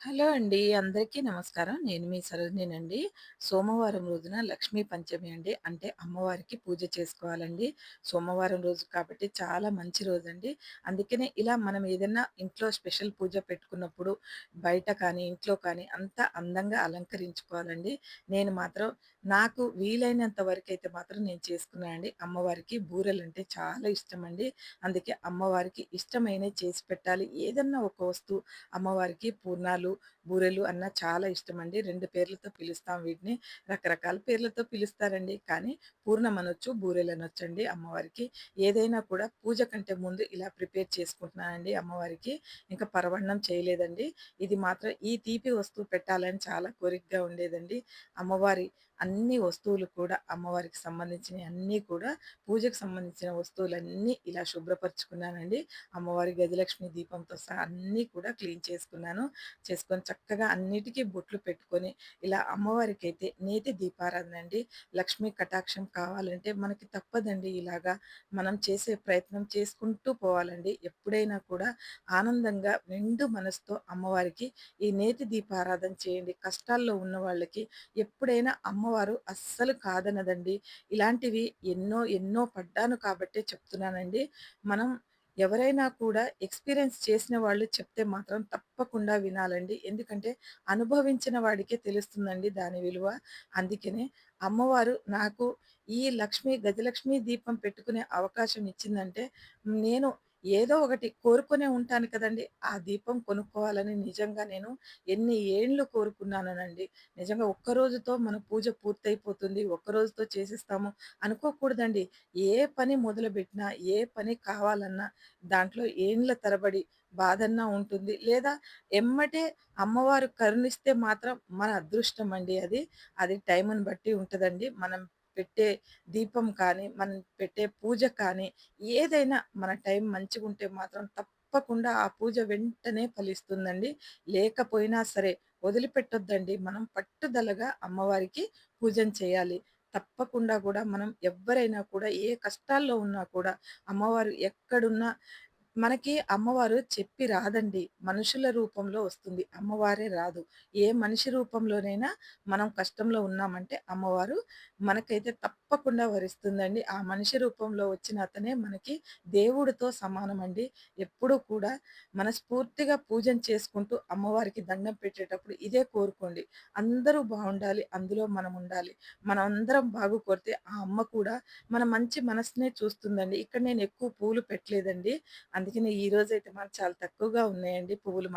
Hello అండి. అందరికీ నమస్కారం. నేను మీ సరోజినినండి. సోమవారం రోజున లక్ష్మీ పంచమి అండి. అంటే అమ్మవారికి పూజ చేసుకోవాలండి. సోమవారం రోజు కాబట్టి చాలా మంచి రోజండి. అందుకనే ఇలా మనం ఏదన్నా ఇంట్లో స్పెషల్ పూజ పెట్టుకున్నప్పుడు బయట కానీ, ఇంట్లో కానీ అంతా అందంగా అలంకరించుకోవాలండి. నేను మాత్రం నాకు వీలైనంత వరకైతే మాత్రం నేను చేసుకున్నానండి. అమ్మవారికి బూరెలంటే చాలా ఇష్టమండి. అందుకే అమ్మవారికి ఇష్టమైనయి చేసి పెట్టాలి. ఏదన్నా ఒక వస్తువు అమ్మవారికి పూర్ణాలు, బూరెలు అన్నా చాలా ఇష్టమండి. 2 పేర్లతో పిలుస్తాం వీటిని. రకరకాల పేర్లతో పిలుస్తారండి. కానీ పూర్ణం అనొచ్చు, బూరెలనొచ్చండి అమ్మవారికి. ఏదైనా కూడా పూజ కంటే ముందు ఇలా ప్రిపేర్ చేసుకుంటున్నానండి అమ్మవారికి. ఇంకా పరమాన్నం చేయలేదండి. ఇది మాత్రం ఈ తీపి వస్తువు పెట్టాలని చాలా కోరికగా ఉండేదండి. అమ్మవారి అన్ని వస్తువులు కూడా అమ్మవారికి సంబంధించినయి అన్నీ కూడా పూజకు సంబంధించిన వస్తువులన్నీ ఇలా శుభ్రపరుచుకున్నానండి. అమ్మవారి గజలక్ష్మి దీపంతో సహా అన్నీ కూడా క్లీన్ చేసుకున్నాను. చేసుకొని చక్కగా అన్నిటికి బొట్లు పెట్టుకొని, ఇలా అమ్మవారికైతే నేతి దీపారాధన అండి. లక్ష్మీ కటాక్షం కావాలంటే మనకి తప్పదండి ఇలాగా. మనం చేసే ప్రయత్నం చేసుకుంటూ పోవాలండి. ఎప్పుడైనా కూడా ఆనందంగా నిండు మనసుతో అమ్మవారికి ఈ నేతి దీపారాధన చేయండి. కష్టాల్లో ఉన్న వాళ్ళకి ఎప్పుడైనా అమ్మవారు అస్సలు కాదనదండి. ఇలాంటివి ఎన్నో ఎన్నో పడ్డాను కాబట్టే చెప్తున్నానండి. మనం ఎవరైనా కూడా ఎక్స్‌పీరియన్స్ చేసిన వాళ్ళు చెప్తే మాత్రం తప్పకుండా వినాలండి. ఎందుకంటే అనుభవించిన వాడికే తెలుస్తుందండి దాని విలువ. అందుకనే అమ్మవారు నాకు ఈ గజలక్ష్మి దీపం పెట్టుకునే అవకాశం ఇచ్చిందంటే నేను ఏదో ఒకటి కోరుకునే ఉంటాను కదండీ! ఆ దీపం కొనుక్కోవాలని నిజంగా నేను ఎన్ని ఏండ్లు కోరుకున్నానోనండి. నిజంగా ఒక్క రోజుతో మన పూజ పూర్తయిపోతుంది. ఒక్క రోజుతో చేసేస్తాము అనుకోకూడదండి. ఏ పని మొదలుబెట్టినా, ఏ పని కావాలన్నా దాంట్లో ఏండ్ల తరబడి బాధన్నా ఉంటుంది. లేదా ఎమ్మటే అమ్మవారు కరుణిస్తే మాత్రం మన అదృష్టమండి అది. అది టైముని బట్టి ఉంటదండి. మనం పెట్టే దీపం కానీ, మనం పెట్టే పూజ కానీ, ఏదైనా మన టైం మంచిగుంటే మాత్రం తప్పకుండా ఆ పూజ వెంటనే ఫలిస్తుందండి. లేకపోయినా సరే వదిలిపెట్టొద్దండి. మనం పట్టుదలగా అమ్మవారికి పూజను చేయాలి. తప్పకుండా గూడా మనం ఎవ్వరైనా కూడా ఏ కష్టాల్లో ఉన్నా కూడా అమ్మవారు ఎక్కడున్నా మనకి అమ్మవారు చెప్పి రాదండి. మనుషుల రూపంలో వస్తుంది. అమ్మవారే రాదు. ఏ మనిషి రూపంలోనైనా మనం కష్టంలో ఉన్నామంటే అమ్మవారు మనకైతే తప్పకుండా వరిస్తుందండి. ఆ మనిషి రూపంలో వచ్చిన అతనే మనకి దేవుడితో సమానమండి. ఎప్పుడూ కూడా మనస్ఫూర్తిగా పూజను చేసుకుంటూ అమ్మవారికి దండం పెట్టేటప్పుడు ఇదే కోరుకోండి. అందరూ బావుండాలి. అందులో మనముండాలి. మనమందరం బాగు కోరితే ఆ అమ్మ కూడా మన మంచి మనసునే చూస్తుందండి. ఇక్కడ నేను ఎక్కువ పూలు పెట్టలేదండి. అందుకనే ఈరోజైతే మాకు చాలా తక్కువగా ఉన్నాయండి పువ్వులు.